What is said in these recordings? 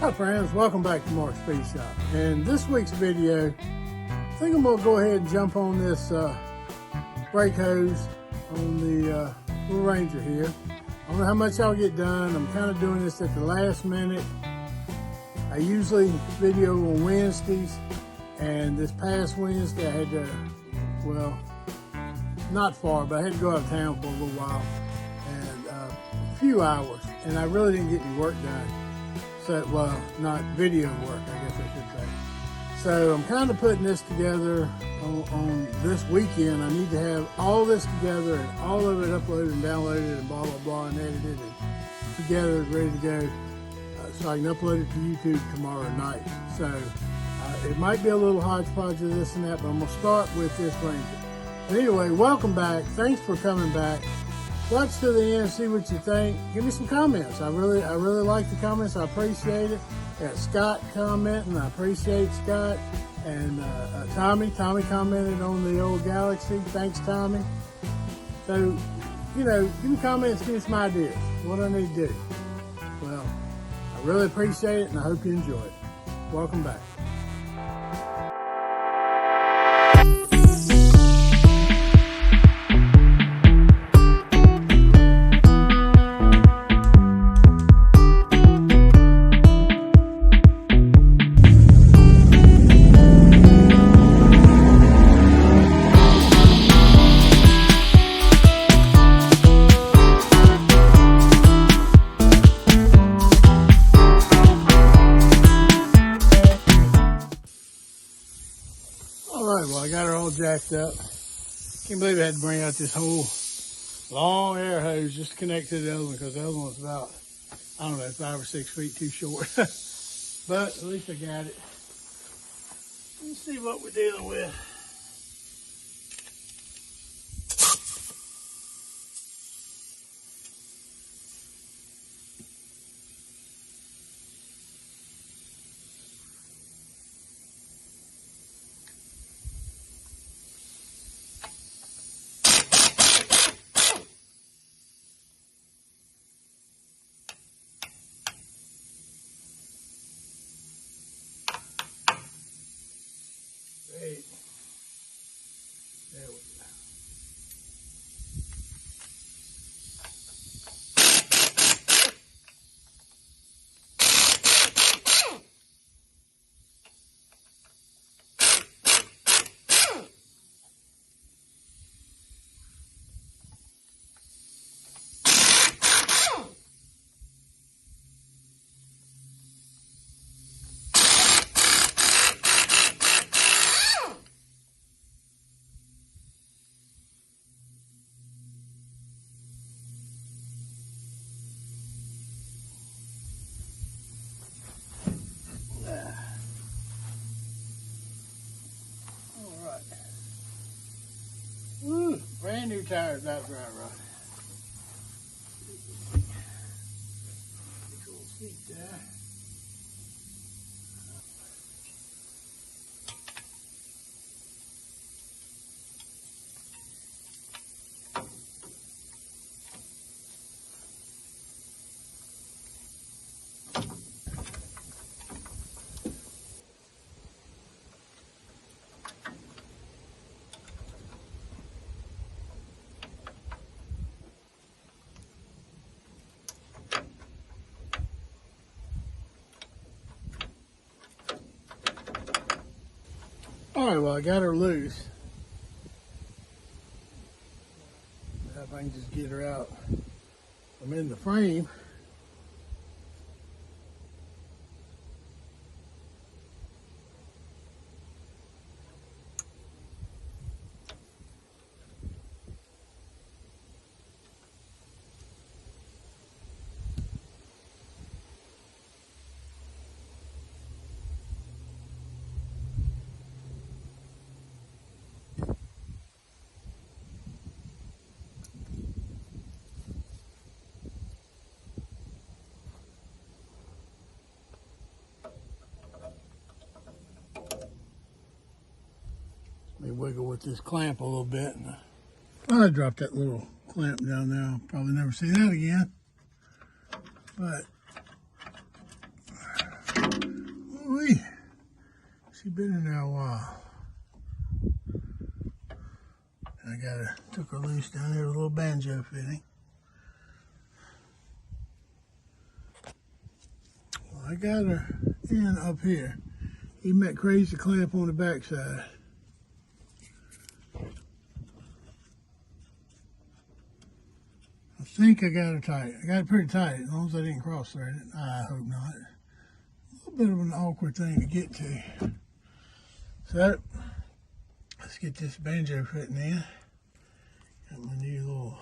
Hi friends, welcome back to Mark's Speed Shop. In this week's video, I think I'm gonna go ahead and jump on this brake hose on the little Ranger here. I don't know how much I'll get done. I'm kind of doing this at the last minute. I usually video on Wednesdays, and this past Wednesday I had to, well, not far, but I had to go out of town for a little while, and a few hours, and I really didn't get any work done. So, well, not video work, I guess I should say. So I'm kind of putting this together on this weekend. I need to have all this together and all of it uploaded and downloaded and blah, blah, blah, and edited and together, ready to go, so I can upload it to YouTube tomorrow night. So it might be a little hodgepodge of this and that, but I'm gonna start with this Ranger. But anyway, welcome back. Thanks for coming back. Watch to the end, see what you think. Give me some comments. I really like the comments. I appreciate it. Got Scott commenting. I appreciate Scott. And Tommy commented on the old Galaxy. Thanks, Tommy. So, you know, give me comments, give me some ideas. What I need to do. Well, I really appreciate it, and I hope you enjoy it. Welcome back. Well, I got her all jacked up. Can't believe I had to bring out this whole long air hose just to connect to the other one, because the other one's about, I don't know, 5 or 6 feet too short. But at least I got it. Let's see what we're dealing with. Great. There we go. Woo, brand new tires out dry rot. Cool seat there. All right, well, I got her loose. If I can just get her out. I'm in the frame. Let me wiggle with this clamp a little bit. Well, I dropped that little clamp down there. I'll probably never see that again. But She's been in there a while. I took her loose down here with a little banjo fitting. Well, I got her in up here. Even that crazy clamp on the backside. I think I got her tight. I got it pretty tight, as long as I didn't cross thread it. I hope not. A little bit of an awkward thing to get to. So, let's get this banjo fitting in. Got my new little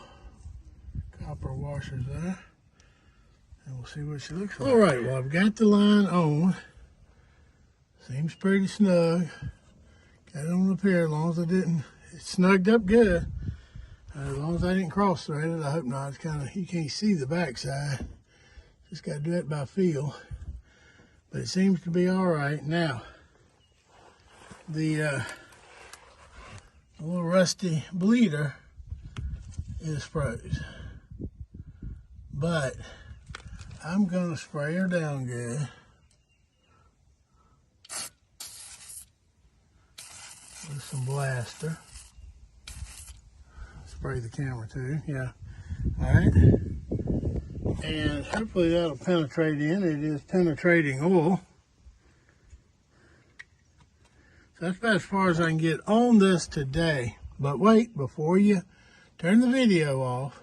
copper washers there. And we'll see what she looks like. All right, well, I've got the line on. Seems pretty snug. Got it on up here, as long as I didn't, it snugged up good. As long as I didn't cross thread it, I hope not. It's kind of, you can't see the backside. Just got to do it by feel. But it seems to be all right. Now, the little rusty bleeder is froze. But I'm going to spray her down good. With some blaster. Spray the camera too, yeah. All right. And hopefully that'll penetrate in. It is penetrating oil. So that's about as far as I can get on this today. But wait, before you turn the video off,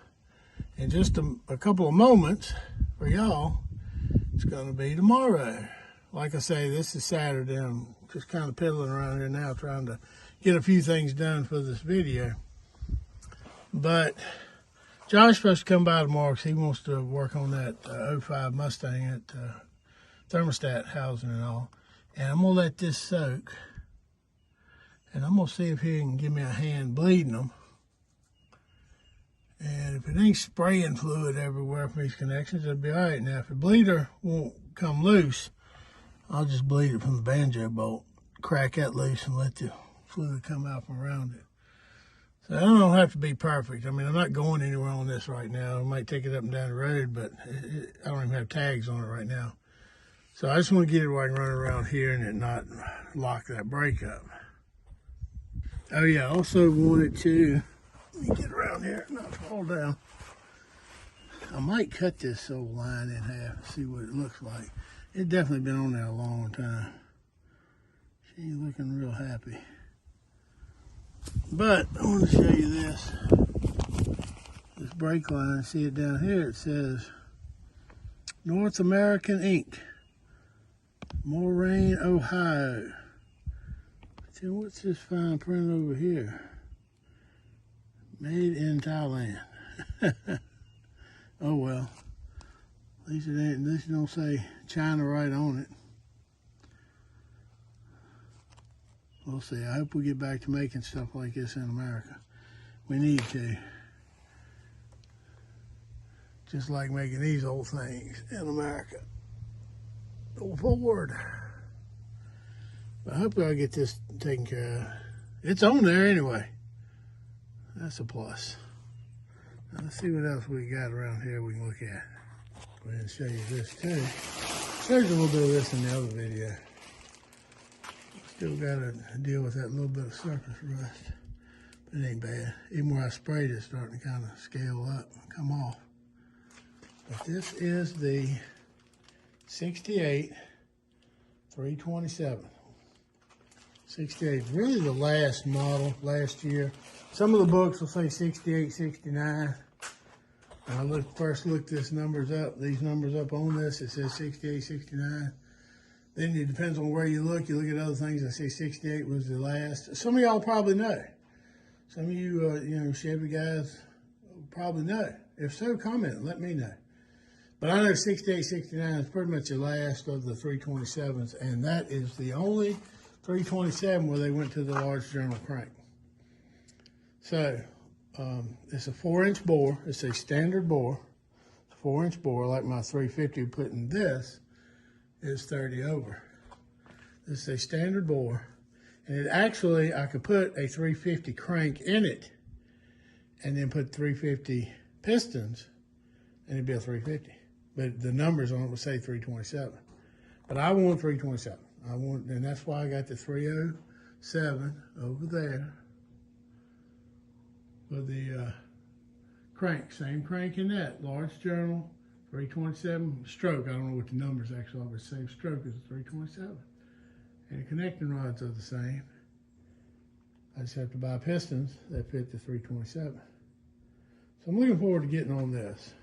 in just a couple of moments for y'all, it's going to be tomorrow. Like I say, this is Saturday. I'm just kind of piddling around here now trying to get a few things done for this video. But Josh's supposed to come by tomorrow because he wants to work on that 05 Mustang at thermostat housing and all. And I'm going to let this soak. And I'm going to see if he can give me a hand bleeding them. And if it ain't spraying fluid everywhere from these connections, it'll be all right. Now, if the bleeder won't come loose, I'll just bleed it from the banjo bolt, crack that loose and let the fluid come out from around it. So I don't have to be perfect. I mean, I'm not going anywhere on this right now. I might take it up and down the road, but I don't even have tags on it right now. So I just want to get it where I can run around here and it not lock that brake up. Oh yeah, I also wanted to, let me get around here and not fall down. I might cut this old line in half and see what it looks like. It's definitely been on there a long time. She ain't looking real happy. But I want to show you this brake line. See it down here? It says North American Inc. Moraine, Ohio. See, what's this fine print over here? Made in Thailand. Oh well. At least it ain't, at least it don't say China right on it. We'll see. I hope we get back to making stuff like this in America. We need to. Just like making these old things in America. Go forward. But I hope I'll get this taken care of. It's on there anyway. That's a plus. Now let's see what else we got around here we can look at. Go ahead and show you this too. There's a little bit of this in the other video. Still got to deal with that little bit of surface rust. But it ain't bad. Even where I sprayed it, it's starting to kind of scale up and come off. But this is the 68 327. 68 is really the last model, last year. Some of the books will say 68, 69. When I first looked these numbers up on this, it says 68, 69. Then it depends on where you look at other things, I say 68 was the last. Some of y'all probably know. Some of you, Chevy guys probably know. If so, comment, let me know. But I know 68, 69 is pretty much the last of the 327s, and that is the only 327 where they went to the large journal crank. So, it's a 4-inch bore. It's a standard bore. It's a 4-inch bore, like my 350 put in this is 30 over. This is a standard bore. And it actually, I could put a 350 crank in it and then put 350 pistons and it'd be a 350. But the numbers on it would say 327. But I want 327. And that's why I got the 307 over there for the crank. Same crank in that large journal, 327 stroke. I don't know what the numbers actually are, but same stroke as the 327. And the connecting rods are the same. I just have to buy pistons that fit the 327. So I'm looking forward to getting on this.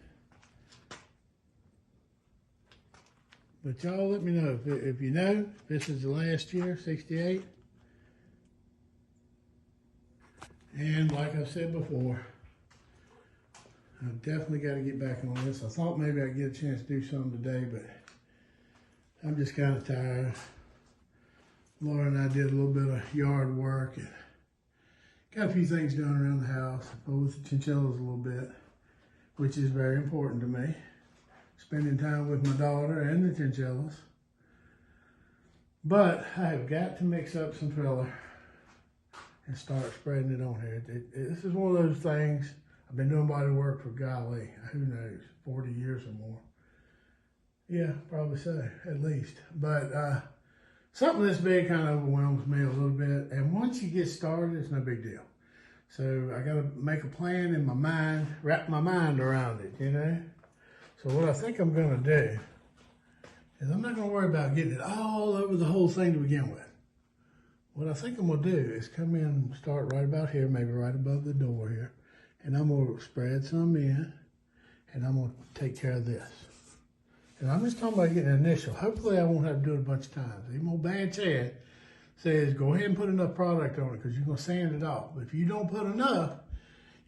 But y'all let me know if you know, if this is the last year, 68. And like I said before, I've definitely got to get back on this. I thought maybe I'd get a chance to do something today, but I'm just kind of tired. Laura and I did a little bit of yard work and got a few things done around the house, with the chinchillas a little bit, which is very important to me. Spending time with my daughter and the chinchillas. But I have got to mix up some filler and start spreading it on here. This is one of those things, I've been doing body work for, golly, who knows, 40 years or more. Yeah, probably so, at least. But something this big kind of overwhelms me a little bit. And once you get started, it's no big deal. So I got to make a plan in my mind, wrap my mind around it, you know? So what I think I'm going to do is I'm not going to worry about getting it all over the whole thing to begin with. What I think I'm going to do is come in and start right about here, maybe right above the door here. And I'm going to spread some in, and I'm going to take care of this. And I'm just talking about getting an initial. Hopefully I won't have to do it a bunch of times. Even old Bad Chad says, go ahead and put enough product on it because you're going to sand it off. But if you don't put enough,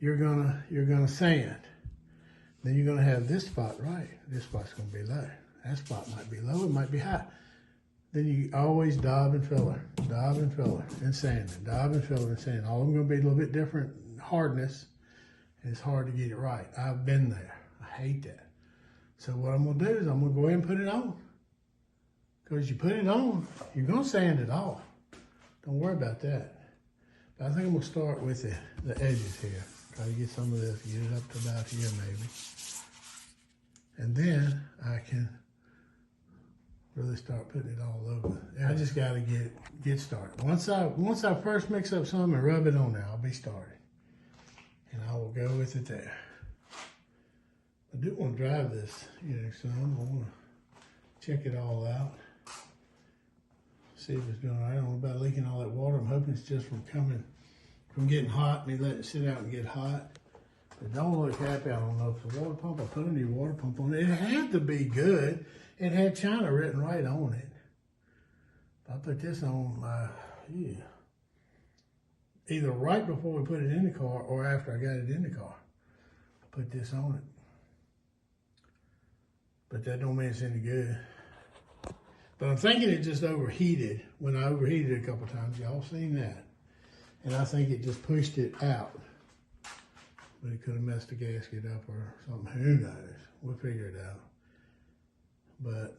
you're gonna sand. Then you're going to have this spot right. This spot's going to be low. That spot might be low, it might be high. Then you always daub and filler, and sanding, daub and filler and sanding. All of them going to be a little bit different hardness, and it's hard to get it right. I've been there. I hate that. So what I'm going to do is I'm going to go ahead and put it on. Because you put it on, you're going to sand it off. Don't worry about that. But I think I'm going to start with the edges here. Try to get some of this, get it up to about here maybe. And then I can really start putting it all over. I just got to get started. Once I first mix up some and rub it on there, I'll be started. And I will go with it there. I do want to drive this, some. I want to check it all out. See if it's doing all right. I don't know about leaking all that water. I'm hoping it's just from getting hot and they let it sit out and get hot. It don't look happy. I don't know if the water pump, I put a new water pump on it. It had to be good. It had China written right on it. I put this on, either right before we put it in the car or after I got it in the car. I put this on it. But that don't mean it's any good. But I'm thinking it just overheated when I overheated it a couple times. Y'all seen that. And I think it just pushed it out. But it could have messed the gasket up or something. Who knows? We'll figure it out. But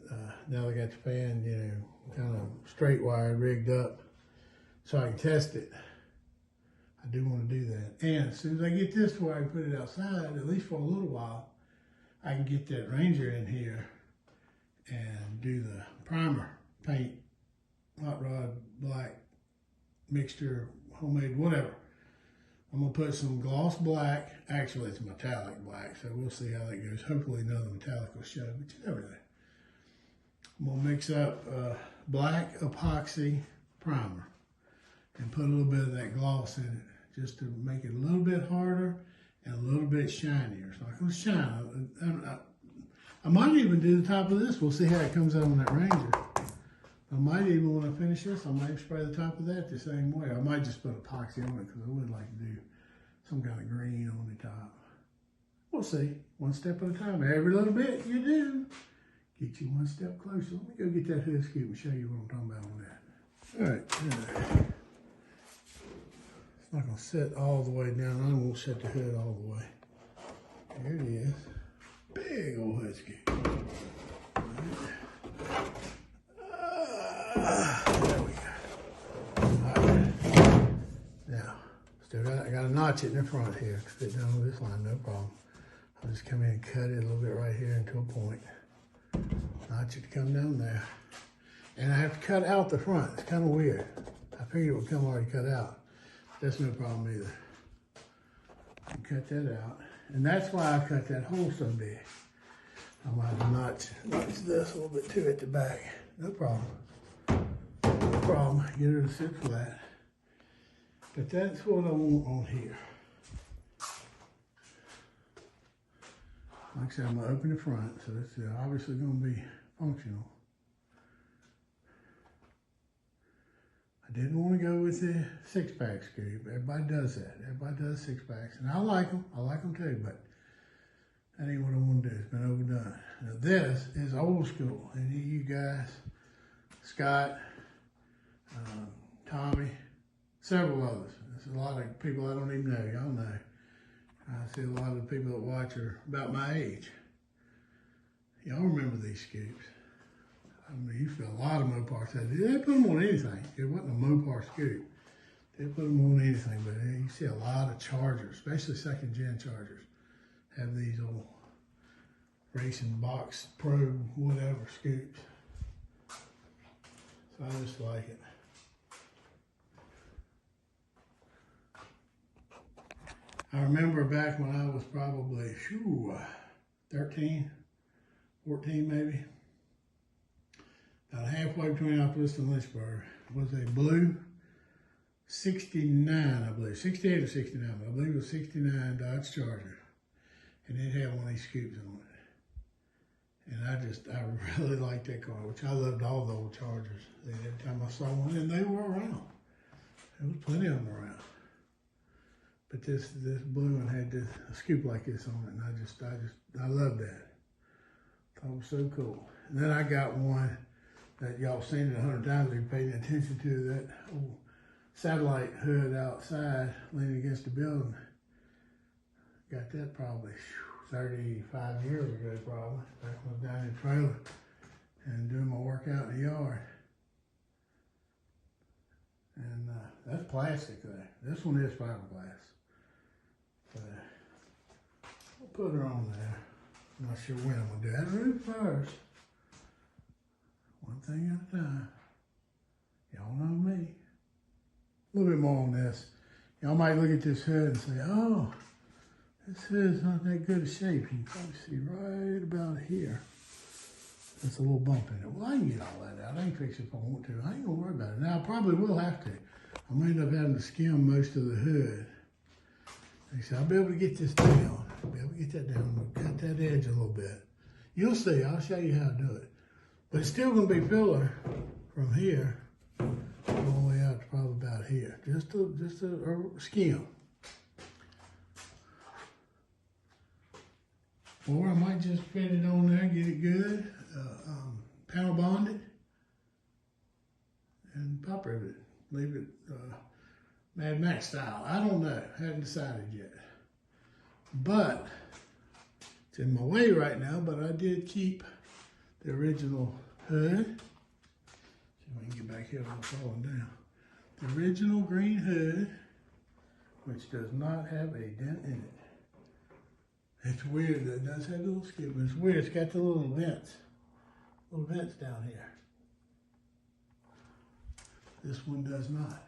now I got the fan, kind of straight wired, rigged up so I can test it. I do want to do that. And as soon as I get this to where I can put it outside, at least for a little while, I can get that Ranger in here and do the primer paint, hot rod, black, mixture, homemade, whatever. I'm going to put some gloss black. Actually, it's metallic black, so we'll see how that goes. Hopefully none of the metallic will show, but you never know. I'm going to mix up black epoxy primer and put a little bit of that gloss in it just to make it a little bit harder and a little bit shinier. It's not going to shine. I might even do the top of this. We'll see how it comes out on that Ranger. I might even, when I finish this, I might spray the top of that the same way. I might just put epoxy on it because I would like to do some kind of green on the top. We'll see. One step at a time. Every little bit you do, get you one step closer. Let me go get that hood scoop and show you what I'm talking about on that. All right. It's not going to sit all the way down. I won't set the hood all the way. There it is. Big old hood scoop. There we go. All right. Now, I got to notch it in the front here to fit down with this line, no problem. I'll just come in and cut it a little bit right here into a point. Notch it to come down there. And I have to cut out the front. It's kind of weird. I figured it would come already cut out. That's no problem either. I cut that out. And that's why I cut that hole so big. I might have notched this a little bit too at the back. No problem. No problem. Get her to sit flat. But that's what I want on here. Like I said, I'm going to open the front, so it's obviously going to be functional. I didn't want to go with the 6-pack scoop. Everybody does that. Everybody does 6-packs, and I like them. I like them too, but that ain't what I want to do. It's been overdone. Now this is old school. Any of you guys, Scott, Tommy, several others. There's a lot of people I don't even know. Y'all know. I see a lot of the people that watch are about my age. Y'all remember these scoops. I mean, you feel a lot of Mopar. They put them on anything. It wasn't a Mopar scoop. They put them on anything, but you see a lot of Chargers, especially 2nd gen Chargers, have these old racing box pro whatever scoops. So I just like it. I remember back when I was probably 13, 14 maybe. About halfway between Indianapolis and Lynchburg was a blue 69, I believe, 68 or 69, but I believe it was 69 Dodge Charger. And it had one of these scoops on it. And I really liked that car, which I loved all the old Chargers. Every time I saw one, and they were around. There was plenty of them around. But this blue one had a scoop like this on it, and I loved that. Thought it was so cool. And then I got one that y'all seen it 100 times if you paid attention to, that old satellite hood outside leaning against the building. Got that probably 35 years ago probably, back when I was down in the trailer and doing my workout in the yard. And that's plastic there. This one is fiberglass. But I'll put her on there. I'm not sure when I'm gonna do that roof first. One thing at a time. Y'all know me. A little bit more on this. Y'all might look at this hood and say, oh, this hood's not that good a shape. You can probably see right about here. There's a little bump in it. Well, I can get all that out. I can fix it if I want to. I ain't gonna worry about it. Now, I probably will have to. I may end up having to skim most of the hood. Like I said, I'll be able to get this down. I'll be able to get that down. I'm gonna cut that edge a little bit. You'll see. I'll show you how to do it. But it's still gonna be filler from here all the way out to probably about here. Just a skim. Or I might just fit it on there, get it good, panel bond it, and pop rivet it. Leave it Mad Max style. I don't know, haven't decided yet. But it's in my way right now, but I did keep the original hood. See if I can get back here without falling down. The original green hood, which does not have a dent in it. It's weird, it does have a little skip, but it's weird, it's got the little vents down here. This one does not.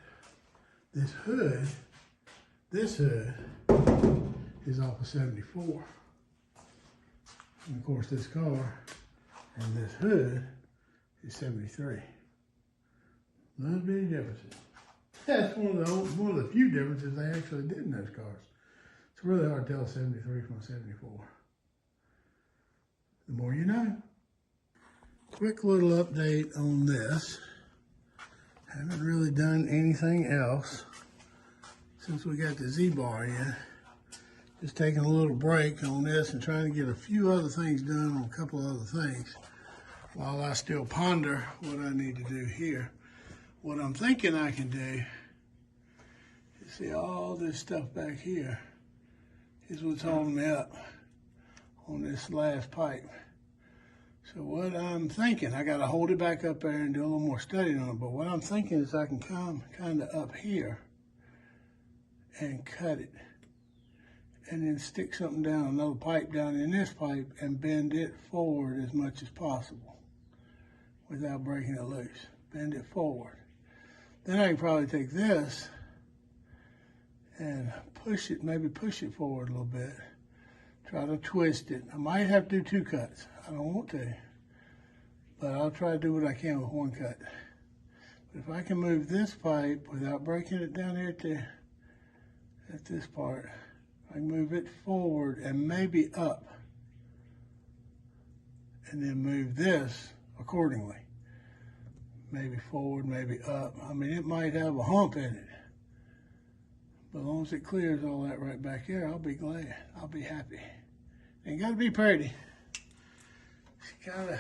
This hood is off of 74. And of course this car and this hood is 73. Not many differences. That's one of the few differences they actually did in those cars. It's really hard to tell 73 from a 74. The more you know. Quick little update on this. Haven't really done anything else since we got the Z-Bar in. Just taking a little break on this and trying to get a few other things done on a couple other things while I still ponder what I need to do here. What I'm thinking I can do is see all this stuff back here is what's holding me up on this last pipe. So what I'm thinking, I got to hold it back up there and do a little more studying on it, but what I'm thinking is I can come kind of up here and cut it and then stick something down, another pipe down in this pipe and bend it forward as much as possible. without breaking it loose. Bend it forward. Then I can probably take this and push it, maybe push it forward a little bit. Try to twist it. I might have to do 2 cuts. I don't want to, but I'll try to do what I can with 1 cut. But if I can move this pipe without breaking it down here at this part, I can move it forward and maybe up, and then move this accordingly. Maybe forward, maybe up. I mean, it might have a hump in it, but as long as it clears all that right back here, I'll be glad. I'll be happy. Ain't got to be pretty. It's kind of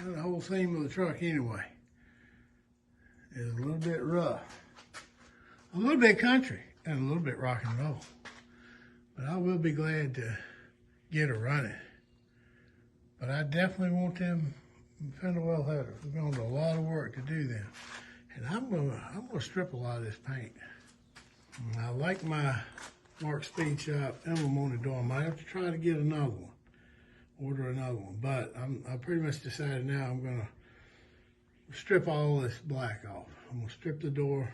the whole theme of the truck anyway. It's a little bit rough, a little bit country, and a little bit rock and roll. But I will be glad to get her running. But I definitely want them fender well headers. We're going to do a lot of work to do them. And I'm gonna strip a lot of this paint. And I like my Mark Speed Shop emblem on the door. I might have to try to get another one, order another one. But I pretty much decided now I'm gonna strip all this black off. I'm gonna strip the door,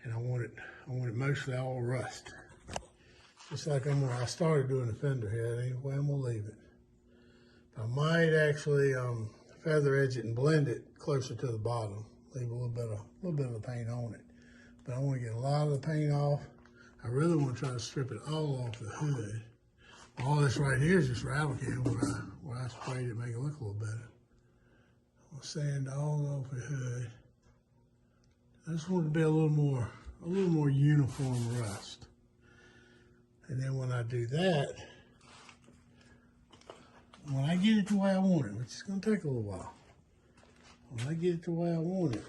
and I want it mostly all rust. Just like I started doing the fender head. Anyway, I'm gonna leave it. I might actually feather edge it and blend it closer to the bottom. Leave a little bit of the paint on it. But I want to get a lot of the paint off. I really want to try to strip it all off the hood. All this right here is just rattle can where I sprayed it, make it look a little better. I'll sand all off the hood. I just want it to be a little more uniform rust. And then when I do that, when I get it the way I want it, which is going to take a little while, when I get it the way I want it,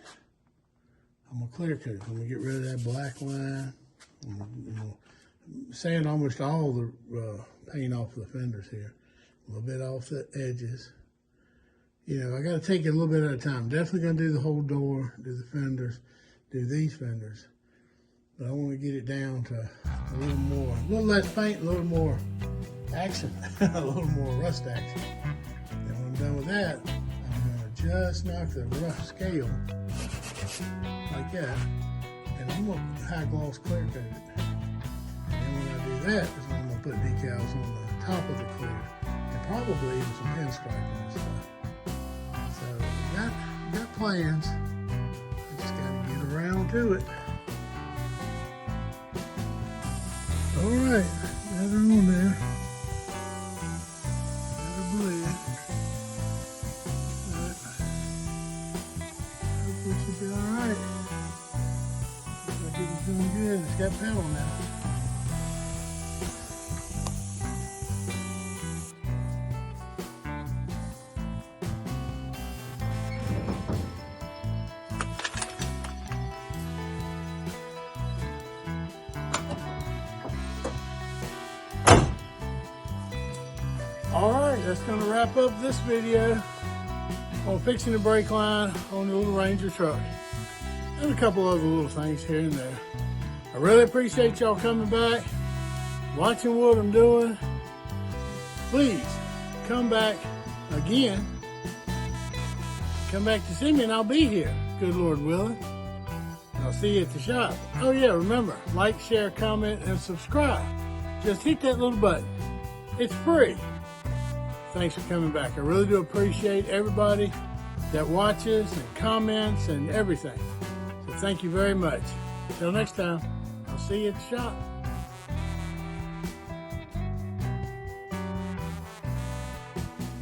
I'm going to clear coat it. I'm going to get rid of that black line. I'm going to sand almost all the paint off the fenders here. A little bit off the edges. You know, I got to take it a little bit at a time. Definitely going to do the whole door, do the fenders, do these fenders. But I want to get it down to a little less paint, a little more action, a little more rust action. And when I'm done with that, I'm going to just knock the rough scale like that, and I'm going to high gloss clear coat it. And when I do that, is when I'm going to put decals on the top of the clear, and probably even some pinstriping and stuff. So I got plans. I just got to get around to it. All right, got her on there. Got her bled. But hopefully she'll be all right. Looks like it's doing good. It's got pedal now. All right, that's going to wrap up this video on fixing the brake line on the little Ranger truck. And a couple other little things here and there. I really appreciate y'all coming back, watching what I'm doing. Please come back again. Come back to see me and I'll be here, good Lord willing. I'll see you at the shop. Oh yeah, remember, like, share, comment, and subscribe. Just hit that little button. It's free. Thanks for coming back. I really do appreciate everybody that watches and comments and everything. So thank you very much. Until next time, I'll see you at the shop.